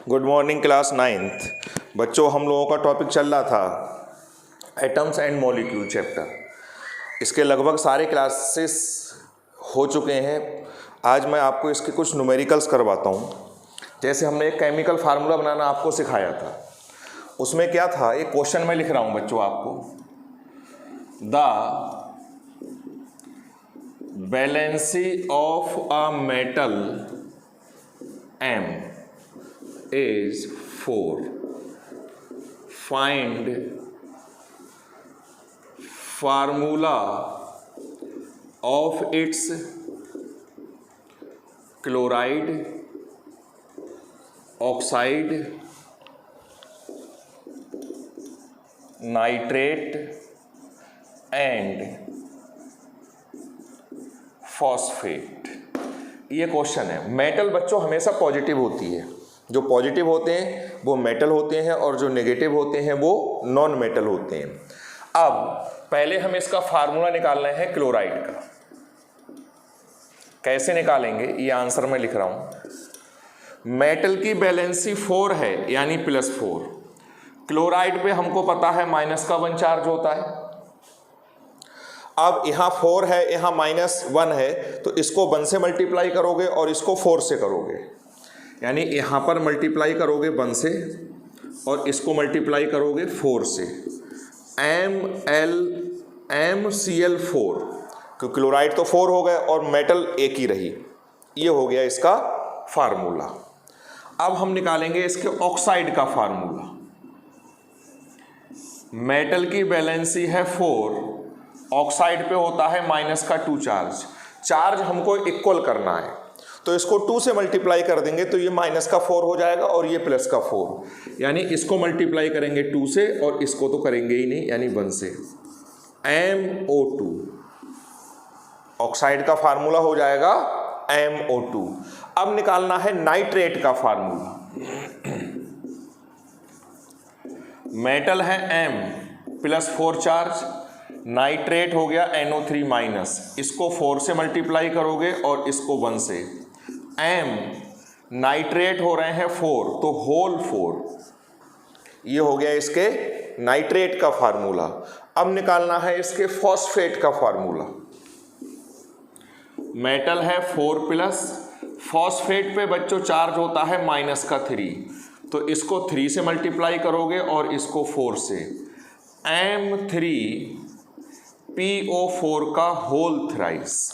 Good morning class 9th। बच्चों, हम लोगों का टॉपिक चल रहा था एटम्स एंड मॉलिक्यूल चैप्टर। इसके लगभग सारे क्लासेस हो चुके हैं। आज मैं आपको इसके कुछ न्यूमेरिकल्स करवाता हूँ। जैसे हमने एक केमिकल फार्मूला बनाना आपको सिखाया था, उसमें क्या था, एक क्वेश्चन मैं लिख रहा हूँ बच्चों आपको। The valency of a metal M is 4. Find formula of its chloride, oxide, nitrate and phosphate. ये क्वेश्चन है। मेटल बच्चों हमेशा पॉजिटिव होती है। जो पॉजिटिव होते हैं वो मेटल होते हैं और जो नेगेटिव होते हैं वो नॉन मेटल होते हैं। अब पहले हम इसका फार्मूला निकालना है क्लोराइड का। कैसे निकालेंगे ये आंसर मैं लिख रहा हूं। मेटल की बैलेंसी 4 है यानी +4। क्लोराइड पे हमको पता है माइनस का 1 चार्ज होता है। अब यहाँ 4 है, यहाँ -1 है, तो इसको 1 से मल्टीप्लाई करोगे और इसको 4 से करोगे, यानी यहाँ पर मल्टीप्लाई करोगे 1 से और इसको मल्टीप्लाई करोगे 4 से। MgCl4, क्योंकि क्लोराइड तो 4 हो गए और मेटल एक ही रही। ये हो गया इसका फार्मूला। अब हम निकालेंगे इसके ऑक्साइड का फार्मूला। मेटल की बैलेंसी है 4, ऑक्साइड पे होता है -2 चार्ज। चार्ज हमको इक्वल करना है, तो इसको 2 से मल्टीप्लाई कर देंगे तो ये -4 हो जाएगा और ये +4, यानी इसको मल्टीप्लाई करेंगे 2 से और इसको तो करेंगे ही नहीं, यानी 1 से। MO2 ऑक्साइड का फार्मूला हो जाएगा MO2। अब निकालना है नाइट्रेट का फार्मूला। मेटल है M +4 चार्ज, नाइट्रेट हो गया NO3-, इसको 4 से मल्टीप्लाई करोगे और इसको 1 से। M नाइट्रेट हो रहे हैं 4, तो होल 4। ये हो गया इसके नाइट्रेट का फार्मूला। अब निकालना है इसके फॉस्फेट का फार्मूला। मेटल है 4+, फॉस्फेट पे बच्चों चार्ज होता है -3, तो इसको 3 से मल्टीप्लाई करोगे और इसको 4 से। M3PO4 का होल थ्राइस।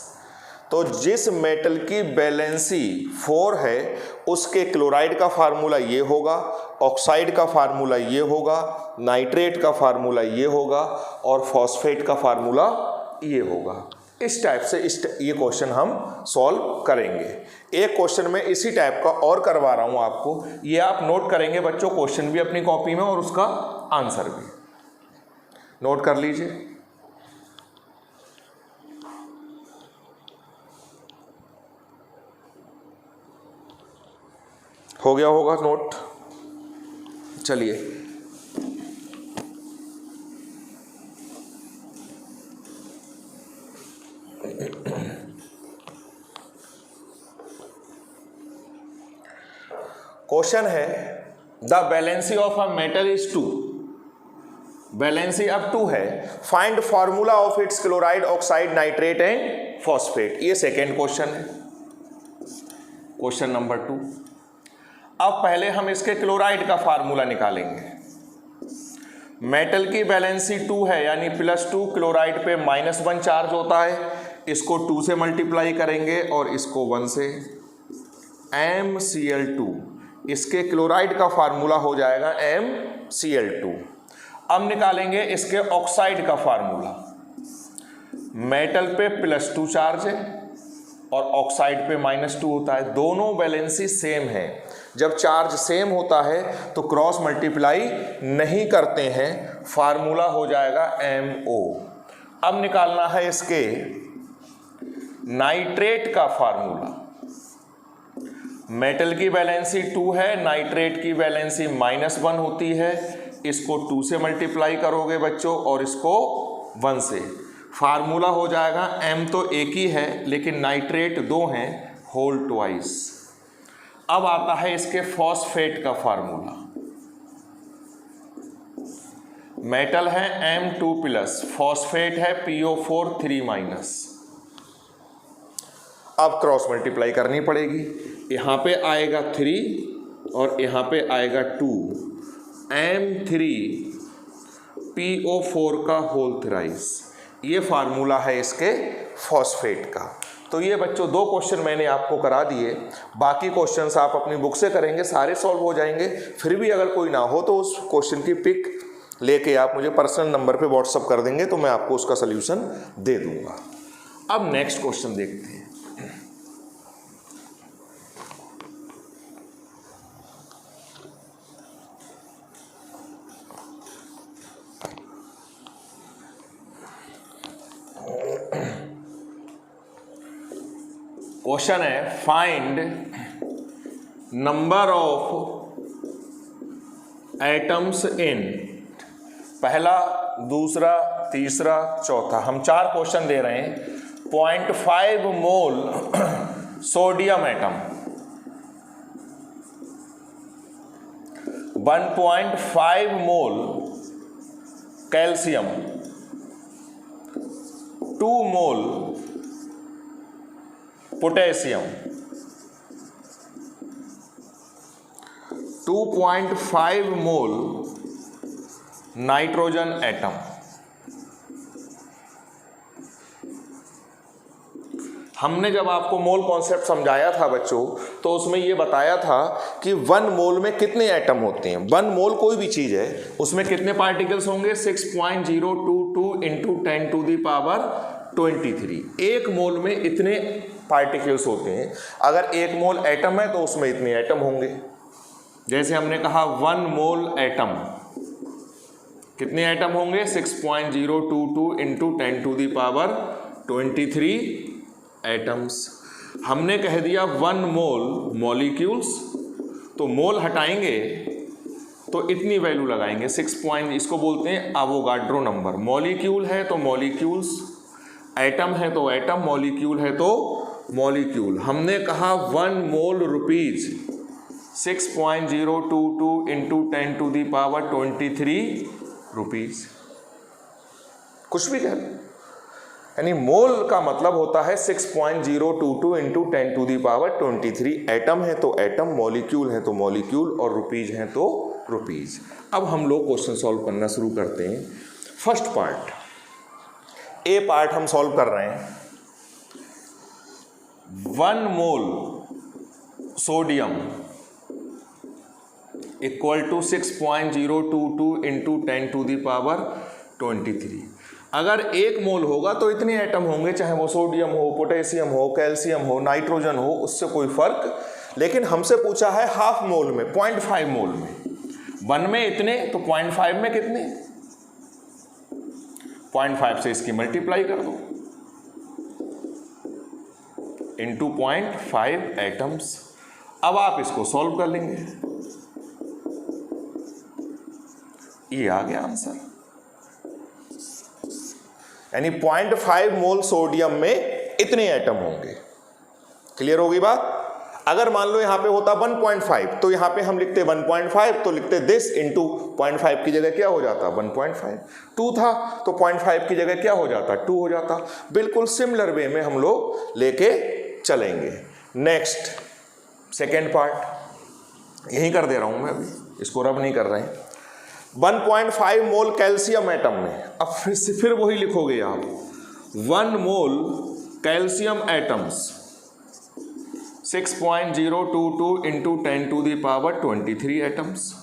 तो जिस मेटल की बैलेंसी 4 है उसके क्लोराइड का फार्मूला ये होगा, ऑक्साइड का फार्मूला ये होगा, नाइट्रेट का फार्मूला ये होगा और फॉस्फेट का फार्मूला ये होगा। इस टाइप से ये क्वेश्चन हम सॉल्व करेंगे। एक क्वेश्चन में इसी टाइप का और करवा रहा हूं आपको, ये आप नोट करेंगे बच्चों, क्वेश्चन भी अपनी कॉपी में और उसका आंसर भी नोट कर लीजिए। हो गया होगा नोट। चलिए, क्वेश्चन है the valency of a metal is 2। Valency अब 2 है। Find formula of its chloride, oxide, nitrate and phosphate. ये सेकेंड क्वेश्चन है, क्वेश्चन नंबर 2। अब पहले हम इसके क्लोराइड का फार्मूला निकालेंगे। मेटल की बैलेंसी 2 है यानी +2, क्लोराइड पे -1 चार्ज होता है, इसको 2 से मल्टीप्लाई करेंगे और इसको 1 से। MCl2, इसके क्लोराइड का फार्मूला हो जाएगा MCl2। अब निकालेंगे इसके ऑक्साइड का फार्मूला। मेटल पे +2 चार्ज है और ऑक्साइड पे -2 होता है। दोनों बैलेंसी सेम है। जब चार्ज सेम होता है तो क्रॉस मल्टीप्लाई नहीं करते हैं, फार्मूला हो जाएगा MO। अब निकालना है इसके नाइट्रेट का फार्मूला। मेटल की बैलेंसी 2 है, नाइट्रेट की बैलेंसी -1 होती है, इसको 2 से मल्टीप्लाई करोगे बच्चों और इसको 1 से। फार्मूला हो जाएगा M तो एक ही है लेकिन नाइट्रेट 2 हैं, होल ट्वाइस। अब आता है इसके फॉस्फेट का फार्मूला। मेटल है M2+, फॉस्फेट है PO4 3-। अब क्रॉस मल्टीप्लाई करनी पड़ेगी, यहाँ पे आएगा 3 और यहाँ पे आएगा 2, M3PO4 का होल थ्राइस। ये फार्मूला है इसके फॉस्फेट का। तो ये बच्चों 2 क्वेश्चन मैंने आपको करा दिए, बाकी क्वेश्चंस आप अपनी बुक से करेंगे, सारे सॉल्व हो जाएंगे। फिर भी अगर कोई ना हो तो उस क्वेश्चन की पिक लेके आप मुझे पर्सनल नंबर पे व्हाट्सअप कर देंगे तो मैं आपको उसका सल्यूशन दे दूंगा। अब नेक्स्ट क्वेश्चन देखते हैं। क्वेश्चन है find number of atoms in, पहला, दूसरा, तीसरा, चौथा, हम 4 क्वेश्चन दे रहे हैं। 0.5 मोल सोडियम एटम, 1.5 मोल calcium, 2 mole potassium, 2.5 mole nitrogen atom. हमने जब आपको मोल कॉन्सेप्ट समझाया था बच्चों, तो उसमें ये बताया था कि 1 मोल में कितने एटम होते हैं। 1 मोल कोई भी चीज है, उसमें कितने पार्टिकल्स होंगे, 6.022 × 10⁻23। 1 मोल में इतने पार्टिकल्स होते हैं। अगर 1 मोल एटम है तो उसमें इतने एटम होंगे। जैसे हमने कहा 1 मोल एटम, कितने एटम होंगे, 6.022 × 10⁻23 एटम्स। हमने कह दिया 1 मोल मॉलिक्यूल्स, तो मोल हटाएंगे तो इतनी वैल्यू लगाएंगे, 6 इसको बोलते हैं एवोगाड्रो नंबर। मॉलिक्यूल है तो मॉलिक्यूल्स, एटम है तो एटम, मॉलिक्यूल है तो मॉलिक्यूल। हमने कहा 1 मोल रुपीज 6.022 × 10⁻23 रुपीज, कुछ भी कह लो, यानी मोल का मतलब होता है 6.022 × 10⁻23। एटम है तो एटम, मॉलिक्यूल है तो मॉलिक्यूल, और रुपीज है तो रुपीज। अब हम लोग क्वेश्चन सॉल्व करना शुरू करते हैं। फर्स्ट पार्ट, ए पार्ट हम सॉल्व कर रहे हैं। 1 मोल सोडियम इक्वल टू 6.022 × 10⁻23। अगर 1 मोल होगा तो इतने एटम होंगे, चाहे वो सोडियम हो, पोटेशियम हो, कैल्शियम हो, नाइट्रोजन हो, उससे कोई फर्क। लेकिन हमसे पूछा है हाफ मोल में, 0.5 मोल में। 1 में इतने तो 0.5 में कितने, 0.5 से इसकी मल्टीप्लाई कर दो इंटू 0.5 एटम्स। अब आप इसको सॉल्व कर लेंगे, ये आ गया आंसर। यानी 0.5 मोल सोडियम में इतने एटम होंगे। क्लियर होगी बात। अगर मान लो यहां पे होता 1.5 तो यहां पे हम लिखते 1.5 तो लिखते दिस इंटू 0.5 की जगह क्या हो जाता 1.5। 2 था तो 0.5 की जगह क्या हो जाता 2 हो जाता। बिल्कुल सिमिलर वे में हम लोग लेके चलेंगे। नेक्स्ट सेकेंड पार्ट यही कर दे रहा हूं मैं, अभी इसको रब नहीं कर रहे हैं। 1.5 मोल कैल्शियम एटम में, अब फिर वही लिखोगे आप, 1 मोल कैल्शियम एटम्स 6.022 × 10⁻23 एटम्स।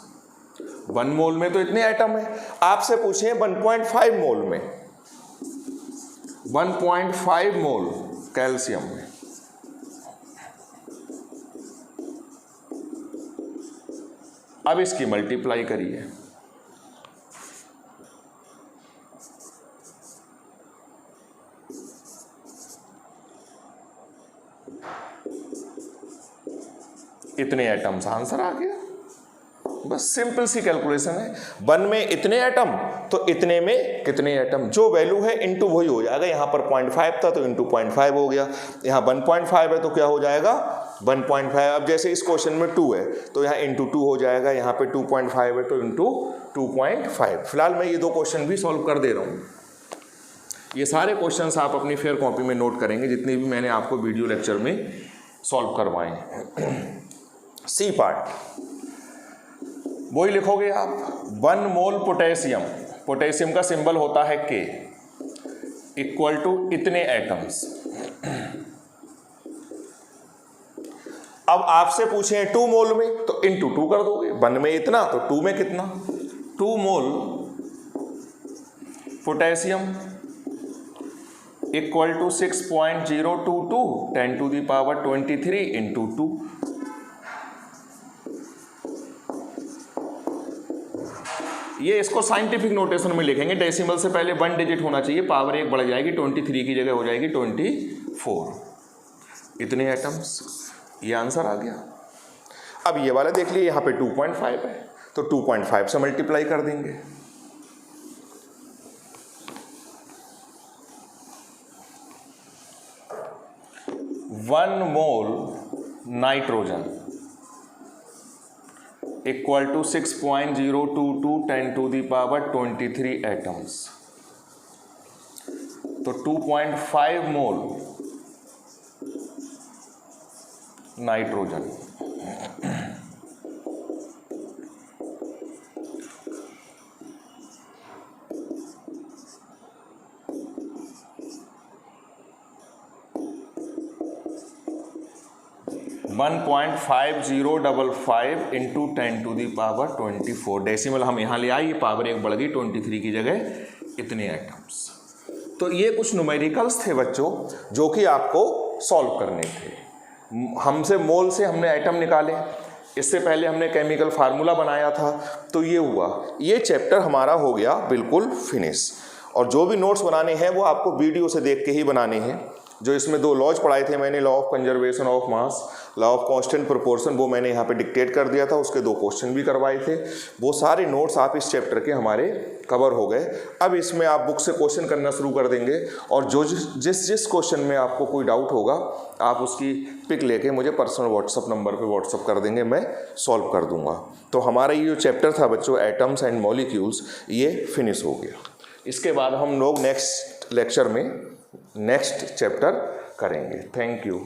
1 मोल में तो इतने एटम है। आपसे पूछे 1.5 मोल में, 1.5 मोल कैल्शियम में, अब इसकी मल्टीप्लाई करिए। इतने एटम्स, आंसर आ गया। बस सिंपल सी कैलकुलेशन है। 1 में इतने एटम तो इतने में कितने एटम, जो वैल्यू है इनटू वही हो जाएगा। यहां पर 0.5 था तो इंटू 0.5 हो गया, यहां 1.5 है तो क्या हो जाएगा 1.5। अब जैसे इस क्वेश्चन में 2 है तो यहाँ इंटू 2 हो जाएगा, यहाँ पे 2.5 है तो इंटू 2.5। फिलहाल मैं ये 2 क्वेश्चन भी सॉल्व कर दे रहा हूँ। ये सारे क्वेश्चंस आप अपनी फेयर कॉपी में नोट करेंगे जितने भी मैंने आपको वीडियो लेक्चर में सॉल्व करवाए हैं। सी पार्ट वही लिखोगे आप। 1 मोल पोटेशियम, पोटेशियम का सिंबल होता है K, इक्वल टू इतने एटम्स। अब आपसे पूछे 2 मोल में तो इंटू 2 कर दोगे, 1 में इतना तो 2 में कितना। 2 mole potassium equal to 6.022 10 to the power 23 into 2। ये इसको साइंटिफिक नोटेशन में लिखेंगे, डेसिमल से पहले 1 डिजिट होना चाहिए, पावर 1 बढ़ जाएगी, 23 की जगह हो जाएगी 24। इतने एटम्स, ये आंसर आ गया। अब ये वाला देख लिए, यहाँ पे 2.5 है तो 2.5 से मल्टीप्लाई कर देंगे। One mole nitrogen equal to 6.022 10 to the power 23 atoms. तो 2.5 mole nitrogen one 1.5055 into 10 to the power 24। Decimal हम यहाँ ले आए, ये पावर 1 बढ़ गई, 23 की जगह इतने एटम्स। तो ये कुछ न्यूमेरिकल्स थे बच्चों जो कि आपको सॉल्व करने थे। हमसे मोल से हमने एटम निकाले, इससे पहले हमने केमिकल फार्मूला बनाया था, तो ये हुआ। ये चैप्टर हमारा हो गया बिल्कुल फिनिश। और जो भी नोट्स बनाने हैं वो आपको वीडियो से देख के ही बनाने हैं। जो इसमें 2 लॉज पढ़ाए थे मैंने, law of conservation of mass, law of constant proportion, वो मैंने यहाँ पे डिक्टेट कर दिया था, उसके 2 क्वेश्चन भी करवाए थे। वो सारे नोट्स आप इस चैप्टर के हमारे कवर हो गए। अब इसमें आप बुक से क्वेश्चन करना शुरू कर देंगे और जो जिस क्वेश्चन में आपको कोई डाउट होगा आप उसकी पिक लेके मुझे पर्सनल व्हाट्सअप नंबर पे व्हाट्सअप कर देंगे, मैं सॉल्व कर दूंगा। तो हमारा ये जो चैप्टर था बच्चों एटम्स एंड मॉलिक्यूल्स, ये फिनिश हो गया। इसके बाद हम लोग नेक्स्ट लेक्चर में नेक्स्ट चैप्टर करेंगे। Thank you.